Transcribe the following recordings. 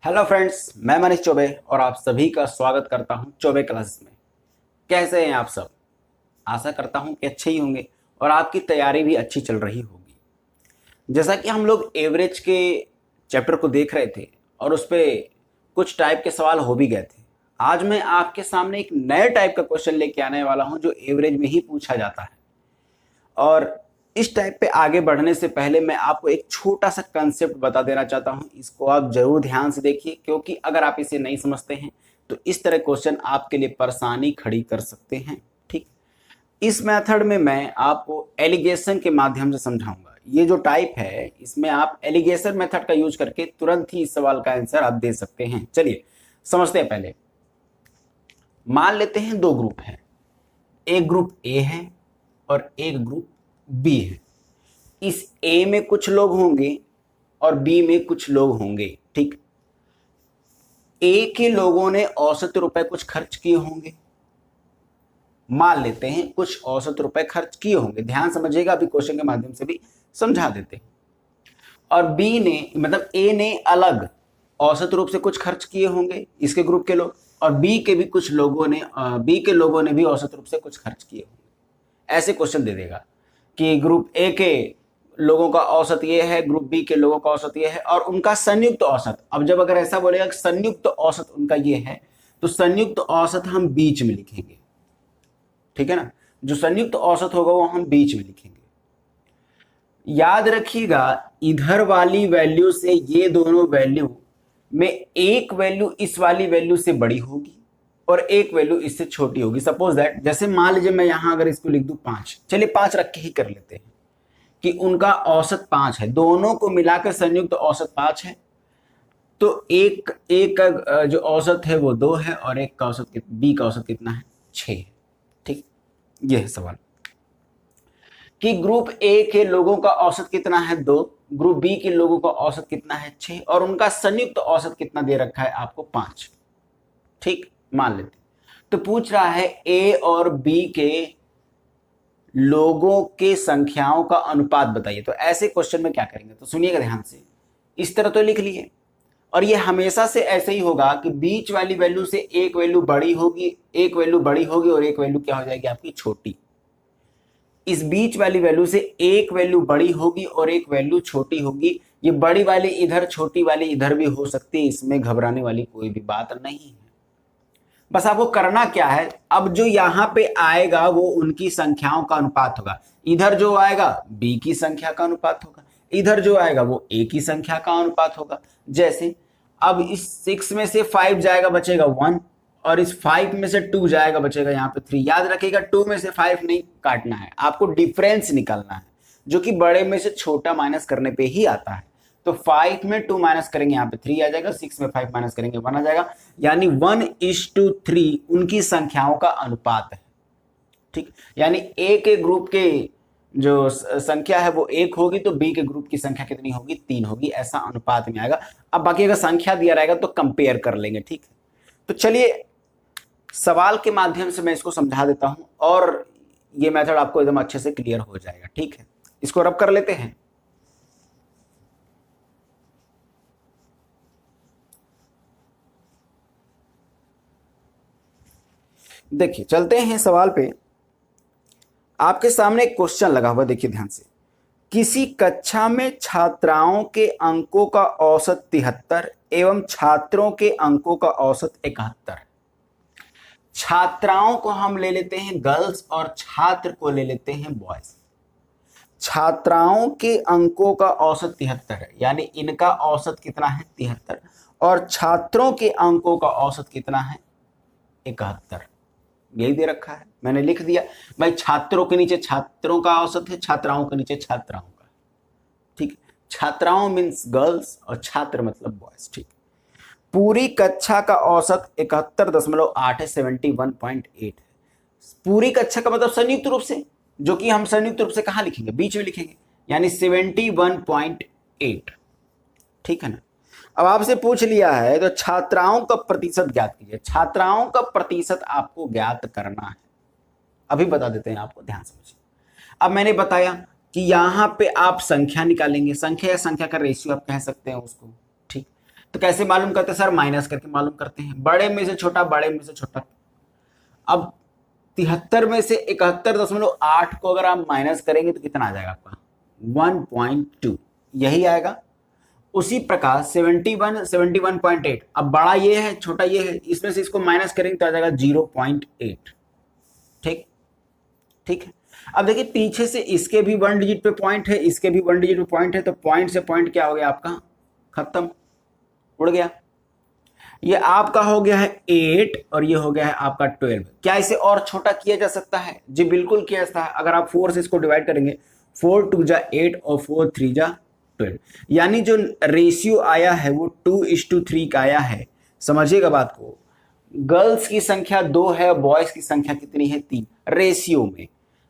Hello friends, मैं मनीष चौबे और आप सभी का स्वागत करता हूं चौबे क्लासेस में। कैसे हैं आप सब? आशा करता हूं कि अच्छे ही होंगे और आपकी तैयारी भी अच्छी चल रही होगी। जैसा कि हम लोग एवरेज के चैप्टर को देख रहे थे और उस पे कुछ टाइप के सवाल हो भी गए थे। आज मैं आपके सामने एक नए टाइप का क्वेश्चन लेके आने वाला हूं जो एवरेज में ही पूछा जाता है। और इस टाइप पे आगे बढ़ने से पहले मैं आपको एक छोटा सा कंसेप्ट बता देना चाहता हूं। इसको आप जरूर ध्यान से देखिए, क्योंकि अगर आप इसे नहीं समझते हैं तो इस तरह क्वेश्चन आपके लिए परेशानी खड़ी कर सकते हैं। ठीक, इस मेथड में मैं आपको एलिगेशन के माध्यम से समझाऊंगा। ये जो टाइप है इसमें आप एलिगेशन मेथड का यूज करके तुरंत ही इस सवाल का आंसर आप दे सकते हैं। चलिए समझते हैं। पहले मान लेते हैं दो ग्रुप हैं, एक ग्रुप ए है और एक ग्रुप बी है। इस ए में कुछ लोग होंगे और बी में कुछ लोग होंगे। ठीक, ए के लोगों ने औसत रुपए कुछ खर्च किए होंगे, मान लेते हैं कुछ औसत रुपए खर्च किए होंगे। ध्यान समझिएगा, अभी क्वेश्चन के माध्यम से भी समझा देते हैं। और बी ने मतलब ए ने अलग औसत रूप से कुछ खर्च किए होंगे, इसके ग्रुप के लोग, और बी के लोगों ने भी औसत रूप से कुछ खर्च किए होंगे। ऐसे क्वेश्चन दे देगा कि ग्रुप ए के लोगों का औसत ये है, ग्रुप बी के लोगों का औसत ये है और उनका संयुक्त औसत। अब जब अगर ऐसा बोलेगा कि संयुक्त औसत उनका ये है, तो संयुक्त औसत हम बीच में लिखेंगे। ठीक है ना, जो संयुक्त औसत होगा वो हम बीच में लिखेंगे। याद रखिएगा, इधर वाली वैल्यू से ये दोनों वैल्यू में एक वैल्यू इस वाली वैल्यू से बड़ी होगी और एक वैल्यू इससे छोटी होगी। सपोज दैट, जैसे मान लीजिए मैं यहां अगर इसको लिख दूं 5, चलिए 5 रख के ही कर लेते हैं कि उनका औसत 5 है, दोनों को मिलाकर संयुक्त औसत 5 है। तो एक एक का जो औसत है वो 2 है और एक का औसत बी का औसत कितना है? 6 है। ठीक, ये है सवाल कि ग्रुप ए के लोगों का औसत कितना है? 2। ग्रुप बी के लोगों का औसत कितना है? 6। और उनका संयुक्त औसत कितना दे रखा है आपको? 5। ठीक, मान लेते। तो पूछ रहा है ए और बी के लोगों के संख्याओं का अनुपात बताइए। तो ऐसे क्वेश्चन में क्या करेंगे, तो सुनिएगा ध्यान से। इस तरह तो लिख लिए, और ये हमेशा से ऐसे ही होगा कि बीच वाली वैल्यू से एक वैल्यू बड़ी होगी, एक वैल्यू बड़ी होगी और एक वैल्यू क्या हो जाएगी आपकी? छोटी। इस बीच वाली वैल्यू से एक वैल्यू बड़ी होगी और एक वैल्यू छोटी होगी। ये बड़ी वाली इधर, छोटी वाली इधर भी हो सकती है, इसमें घबराने वाली कोई भी बात नहीं है। बस आपको करना क्या है, अब जो यहां पे आएगा वो उनकी संख्याओं का अनुपात होगा। इधर जो आएगा बी की संख्या का अनुपात होगा, इधर जो आएगा वो ए की संख्या का अनुपात होगा। जैसे अब इस 6 में से 5 जाएगा, बचेगा 1, और इस 5 में से 2 जाएगा, बचेगा यहाँ पे 3। याद रखिएगा 2 में से 5 नहीं काटना है, आपको डिफरेंस निकालना है, जो कि बड़े में से छोटा माइनस करने पे ही आता है। तो 5 में 2 माइनस करेंगे, यहाँ पे 3 आ जाएगा, 6 में 5 माइनस करेंगे 1 आ जाएगा, यानी 1:3 उनकी संख्याओं का अनुपात है। ठीक, यानी ए के ग्रुप के जो संख्या है वो 1 होगी, तो बी के ग्रुप की संख्या कितनी होगी? 3 होगी। ऐसा अनुपात में आएगा। अब बाकी अगर संख्या दिया रहेगा तो कंपेयर कर लेंगे। ठीक, तो चलिए सवाल के माध्यम से मैं इसको समझा देता हूं और ये मेथड आपको एकदम अच्छे से क्लियर हो जाएगा। ठीक है, इसको रब कर लेते हैं। देखिए चलते हैं सवाल पे। आपके सामने एक क्वेश्चन लगा हुआ, देखिए ध्यान से। किसी कक्षा में छात्राओं के अंकों का औसत 73 एवं छात्रों के अंकों का औसत 71। छात्राओं को हम ले लेते हैं गर्ल्स और छात्र को ले लेते हैं बॉयज। छात्राओं के अंकों का औसत 73 है, यानी इनका औसत कितना है? 73। और छात्रों के अंकों का औसत कितना है? 71। यही दे रखा है, मैंने लिख दिया भाई। छात्रों के नीचे छात्रों का औसत है, छात्राओं के नीचे छात्राओं का। ठीक, छात्राओं मीन्स गर्ल्स और छात्र मतलब बॉयज। ठीक, पूरी कक्षा का औसत 71.8 है, 71.8 है। पूरी कक्षा का मतलब संयुक्त रूप से, जो कि हम संयुक्त रूप से कहां लिखेंगे? बीच में लिखेंगे, यानी 71.8। ठीक है ना। अब आपसे पूछ लिया है तो छात्राओं का प्रतिशत ज्ञात कीजिए। छात्राओं का प्रतिशत आपको ज्ञात करना है, अभी बता देते हैं आपको, ध्यान समझिए। अब मैंने बताया कि यहां पे आप संख्या निकालेंगे, संख्या या संख्या का रेशियो आप कह सकते हैं उसको। ठीक, तो कैसे मालूम करते हैं सर? माइनस करके मालूम करते हैं, बड़े में से छोटा, बड़े में से छोटा। अब 73 में से 71.8 को अगर आप माइनस करेंगे तो कितना आ जाएगा आपका? 1.2, यही आएगा। उसी प्रकार 71, 71.8, अब बड़ा ये है, छोटा ये है, इसमें से इसको माइनस करेंगे तो आ जाएगा 0.8। ठीक ठीक है। अब देखिए पीछे से इसके भी 1 डिजिट पे पॉइंट है, इसके भी 1 डिजिट पे पॉइंट है, तो पॉइंट से पॉइंट क्या हो गया आपका? खत्म, उड़ गया। ये आपका हो गया है 8 और ये हो गया है आपका 12। क्या इसे और छोटा किया जा सकता है? जी बिल्कुल किया जा सकता है। अगर आप 4 से इसको डिवाइड करेंगे, 4 2 जा 8 और 4 3 जा 12, यानी जो रेशियो आया है वो 2:3 का आया है। समझिएगा बात को, गर्ल्स की संख्या 2 है, बॉयज की संख्या कितनी है? 3। रेशियो में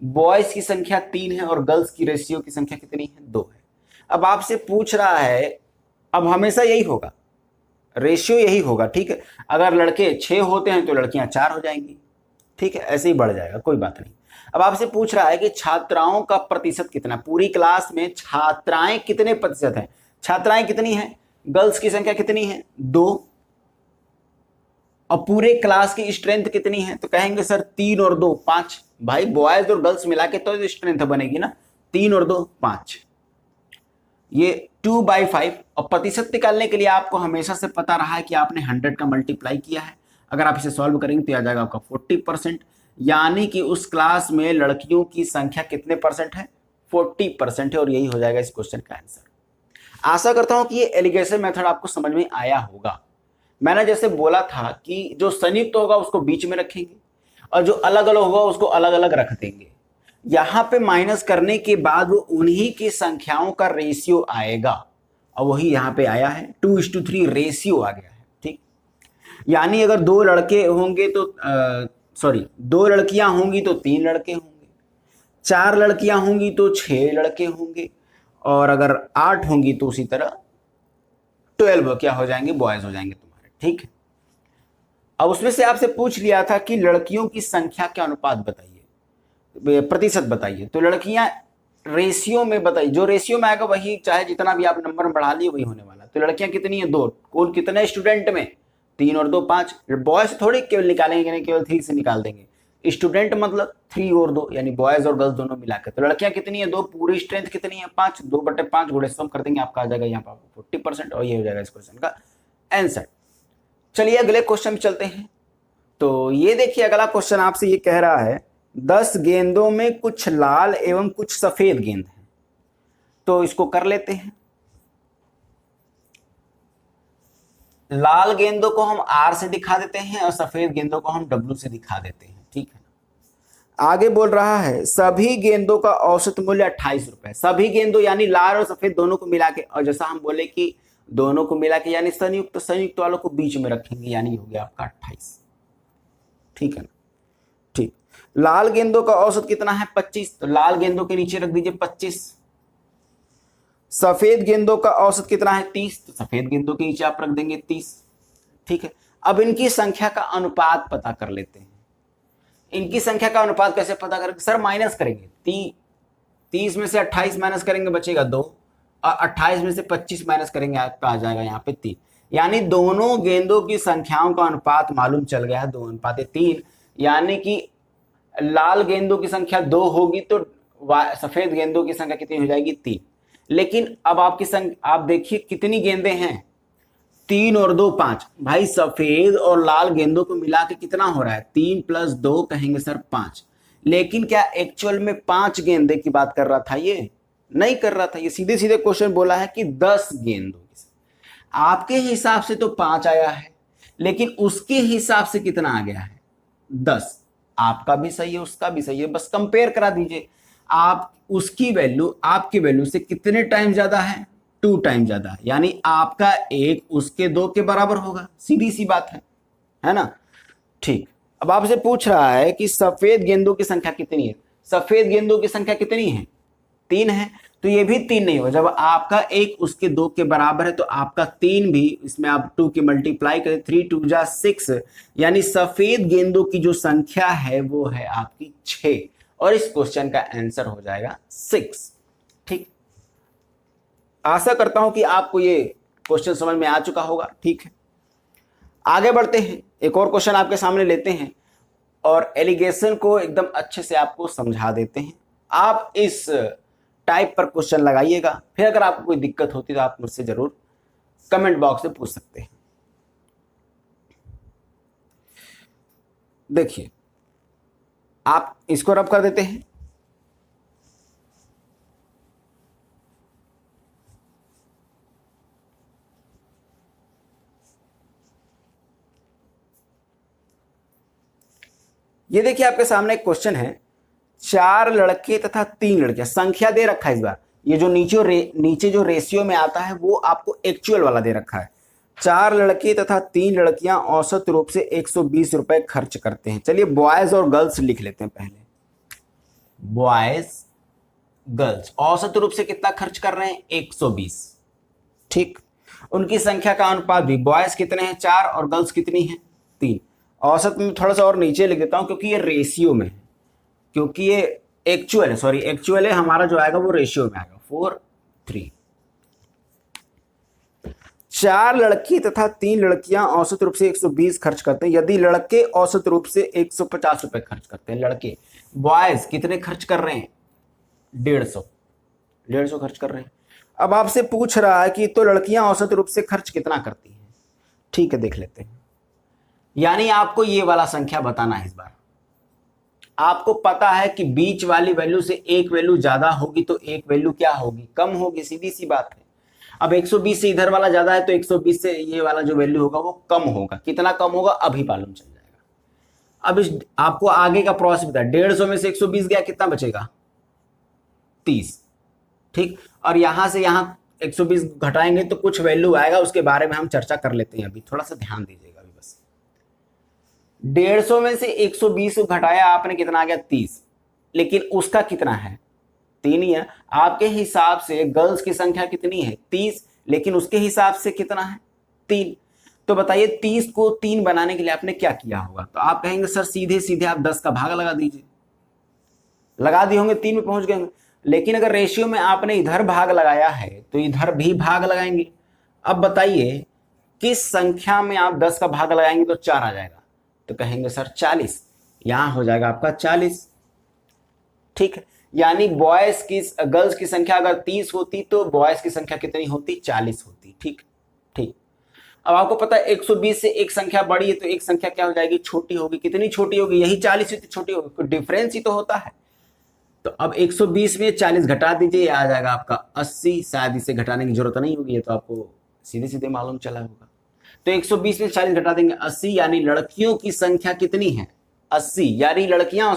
बॉयज की संख्या 3 है और गर्ल्स की रेशियो की संख्या कितनी है? 2 है। अब आपसे पूछ रहा है, अब हमेशा यही होगा, रेशियो यही होगा, ठीक है। अगर लड़के 6 होते हैं तो लड़कियां 4 हो जाएंगी, ठीक है, ऐसे ही बढ़ जाएगा, कोई बात नहीं। अब आपसे पूछ रहा है कि छात्राओं का प्रतिशत कितना? पूरी क्लास में छात्राएं कितने प्रतिशत हैं? छात्राएं कितनी हैं? गर्ल्स की संख्या कितनी है? 2। और पूरे क्लास की स्ट्रेंथ कितनी है? तो कहेंगे सर 3 और 2 5। भाई बॉयज और गर्ल्स मिला के तो स्ट्रेंथ बनेगी ना, 3 और 2 5, ये 2/5। और प्रतिशत निकालने के लिए आपको हमेशा से पता रहा है कि आपने 100 का मल्टीप्लाई किया है। अगर आप इसे सॉल्व करेंगे तो आ जाएगा आपका 40%, यानी कि उस क्लास में लड़कियों की संख्या कितने परसेंट है? 40% है। और यही हो जाएगा इस क्वेश्चन का आंसर। आशा करता हूं कि ये एलिगेशन मेथड आपको समझ में आया होगा। मैंने जैसे बोला था कि जो संयुक्त होगा उसको बीच में रखेंगे और जो अलग अलग होगा उसको अलग अलग रख देंगे। यहां पे माइनस करने के बाद वो उन्हीं की संख्याओं का रेशियो आएगा और वही यहां पे आया है, 2:3 रेशियो आ गया है। ठीक, यानी अगर 2 लड़के होंगे तो सॉरी 2 लड़कियां होंगी तो 3 लड़के होंगे, 4 लड़कियां होंगी तो 6 लड़के होंगे, और अगर 8 होंगी तो उसी तरह 12 क्या हो जाएंगे? बॉयज हो जाएंगे तुम्हारे। ठीक है, अब उसमें से आपसे पूछ लिया था कि लड़कियों की संख्या का अनुपात बताइए, प्रतिशत बताइए। तो लड़कियां रेशियो में बताइए, जो रेशियो में आएगा वही, चाहे जितना भी आप नंबर बढ़ा लिए वही होने वाला। तो लड़कियां कितनी है? 2। कुल कितने स्टूडेंट में? 3 और 2 5। बॉयज थोड़ी केवल निकालेंगे, नहीं केवल 3 से निकाल देंगे। स्टूडेंट मतलब 3 और 2, यानी बॉयज और गर्ल्स दोनों मिलाकर। तो लड़कियां कितनी है? 2। पूरी स्ट्रेंथ कितनी है? 5। 2/5 गुणे सम कर देंगे, आपका आ जाएगा यहाँ पर 40%, और ये हो जाएगा इस क्वेश्चन का आंसर। चलिए अगले क्वेश्चन में चलते हैं। तो ये देखिए अगला क्वेश्चन आपसे ये कह रहा है 10 गेंदों में कुछ लाल एवं कुछ सफेद गेंद हैं। तो इसको कर लेते हैं। लाल गेंदों को हम R से दिखा देते हैं और सफेद गेंदों को हम W से दिखा देते हैं। ठीक है, आगे बोल रहा है सभी गेंदों का औसत मूल्य 28 रुपए। सभी गेंदों यानी लाल और सफेद दोनों को मिला के, और जैसा हम बोले कि दोनों को मिला के यानी संयुक्त, संयुक्त वालों को बीच में रखेंगे, यानी हो गया आपका 28। ठीक है ना? ठीक, लाल गेंदों का औसत कितना है? 25, तो लाल गेंदों के नीचे रख दीजिए 25। सफेद गेंदों का औसत कितना है? 30, तो सफेद गेंदों के नीचे आप रख देंगे 30। ठीक है, अब इनकी संख्या का अनुपात पता कर लेते हैं। इनकी संख्या का अनुपात कैसे पता करेंगे? सर माइनस करेंगे, 30 में से 28 माइनस करेंगे बचेगा 2, और 28 में से 25 माइनस करेंगे आपका आ जाएगा यहाँ पे 3। यानी दोनों गेंदों की संख्याओं का अनुपात मालूम चल गया है 2:3, यानी कि लाल गेंदों की संख्या 2 होगी तो सफेद गेंदों की संख्या कितनी हो जाएगी? 3। लेकिन अब आपकी संख्या आप देखिए कितनी गेंदें हैं? 3 और 2 5। भाई सफेद और लाल गेंदों को मिला के कितना हो रहा है? 3 + 2 कहेंगे सर 5। लेकिन क्या एक्चुअल में 5 गेंदे की बात कर रहा था? ये नहीं कर रहा था, ये सीधे सीधे क्वेश्चन बोला है कि 10 गेंदों की। आपके हिसाब से तो 5 आया है, लेकिन उसके हिसाब से कितना आ गया है? 10। आपका भी सही है, उसका भी सही है, बस कंपेयर करा दीजिए। आप उसकी वैल्यू आपकी वैल्यू से कितने टाइम ज्यादा है? 2 टाइम ज्यादा है, यानी आपका 1 उसके 2 के बराबर होगा। सीधी सी बात है ना? ठीक, अब आपसे पूछ रहा है कि सफेद गेंदों की संख्या कितनी है? सफेद गेंदों की संख्या कितनी है? 3 है, तो ये भी 3 नहीं होगा। जब आपका 1 उसके 2 के बराबर है तो आपका 3 भी, इसमें आप 2 की मल्टीप्लाई करें, 3 2 जा 6, यानी सफेद गेंदों की जो संख्या है वो है आपकी 6, और इस क्वेश्चन का आंसर हो जाएगा 6। ठीक, आशा करता हूं कि आपको ये क्वेश्चन समझ में आ चुका होगा। ठीक है, आगे बढ़ते हैं, एक और क्वेश्चन आपके सामने लेते हैं और एलिगेशन को एकदम अच्छे से आपको समझा देते हैं। आप इस टाइप पर क्वेश्चन लगाइएगा, फिर अगर आपको कोई दिक्कत होती तो आप मुझसे जरूर कमेंट बॉक्स में पूछ सकते हैं। देखिए, आप इसको रब कर देते हैं। ये देखिए आपके सामने एक क्वेश्चन है, 4 लड़के तथा 3 लड़कियां, संख्या दे रखा है इस बार। ये जो नीचे जो रेशियो में आता है वो आपको एक्चुअल वाला दे रखा है। 4 लड़के तथा 3 लड़कियां औसत रूप से 120 रुपए खर्च करते हैं। चलिए बॉयज और गर्ल्स लिख लेते हैं पहले। बॉयज गर्ल्स औसत रूप से कितना खर्च कर रहे हैं? 120। ठीक, उनकी संख्या का अनुपात भी, बॉयज कितने हैं? 4 और गर्ल्स कितनी है? 3। औसत में थोड़ा सा और नीचे लिख देता हूं क्योंकि ये रेशियो में है, क्योंकि ये एक्चुअल है, सॉरी एक्चुअल है, हमारा जो आएगा वो रेशियो में आएगा। 4:3। 4 लड़की तथा 3 लड़कियां औसत रूप से 120 खर्च करते हैं। यदि लड़के औसत रूप से 150 रुपए खर्च करते हैं, लड़के, बॉयज कितने खर्च कर रहे हैं? 150 खर्च कर रहे हैं। अब आपसे पूछ रहा है कि तो लड़कियां औसत रूप से खर्च कितना करती हैं। ठीक है, देख लेते हैं। यानी आपको ये वाला संख्या बताना है। इस बार आपको पता है कि बीच वाली वैल्यू से एक वैल्यू ज्यादा होगी तो एक वैल्यू क्या होगी? कम होगी, सीधी सी बात है। अब 120 से इधर वाला ज्यादा है तो 120 से ये वाला जो वैल्यू होगा वो कम होगा। कितना कम होगा अभी मालूम चल जाएगा। अब इस आपको आगे का प्रोसेस बता, 150 में से 120 गया, कितना बचेगा? 30। ठीक, और यहां से यहां 120 घटाएंगे तो कुछ वैल्यू आएगा, उसके बारे में हम चर्चा कर लेते हैं। अभी थोड़ा सा ध्यान दीजिएगा। अभी बस 150 में से 120 घटाया आपने, कितना आ गया? 30। लेकिन उसका कितना है? 3 ही है। आपके हिसाब से गर्ल्स की संख्या कितनी है? 30, लेकिन उसके हिसाब से कितना है? 3। तो बताइए 30 को 3 बनाने के लिए आपने क्या किया होगा? तो आप कहेंगे सर सीधे सीधे आप 10 का भाग लगा दीजिए। लगा दिए होंगे, 3 में पहुंच गए होंगे। लेकिन अगर रेशियो में आपने इधर भाग लगाया है तो इधर भी भाग लगाएंगे। अब बताइए किस संख्या में आप 10 का भाग लगाएंगे तो 4 आ जाएगा? तो कहेंगे सर 40। यहां हो जाएगा आपका 40। ठीक है, यानी गर्ल्स की संख्या अगर 30 होती तो बॉयज की संख्या कितनी होती? 40 होती। ठीक ठीक। अब आपको पता है 120 से एक संख्या बड़ी है तो एक संख्या क्या हो जाएगी? छोटी होगी। कितनी छोटी होगी? यही 40 ही तो छोटी होगी, कोई डिफरेंस ही तो होता है। तो अब 120 में 40 घटा दीजिए, आ जाएगा आपका 80। शायद इसे घटाने की जरूरत नहीं होगी, ये तो आपको सीधे सीधे मालूम चला होगा। तो 120 में 40 घटा देंगे, 80। यानी लड़कियों की संख्या कितनी है? 80। यानी लड़कियां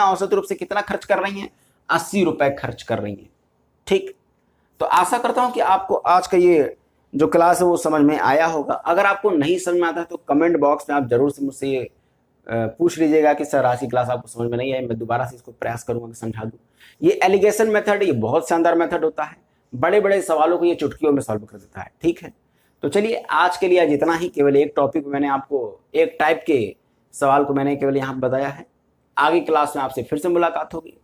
औसत रूप से कितना खर्च कर रही हैं? 80 रुपए खर्च कर रही हैं। ठीक, तो आशा करता हूं कि आपको आज का ये जो क्लास है वो समझ में आया होगा। अगर आपको नहीं समझ में आता है तो कमेंट बॉक्स में आप जरूर से मुझसे ये पूछ लीजिएगा कि सर आज की क्लास आपको समझ में नहीं आई, मैं दोबारा से इसको प्रयास करूंगा कि समझा दूं। ये एलिगेशन मेथड, ये बहुत शानदार मेथड होता है। बड़े बड़े सवालों को ये चुटकियों में सॉल्व कर देता है। ठीक है, तो चलिए आज के लिए आज इतना ही। केवल एक टॉपिक मैंने आपको, एक टाइप के सवाल को मैंने केवल यहाँ बताया है। आगे क्लास में आपसे फिर से मुलाकात होगी।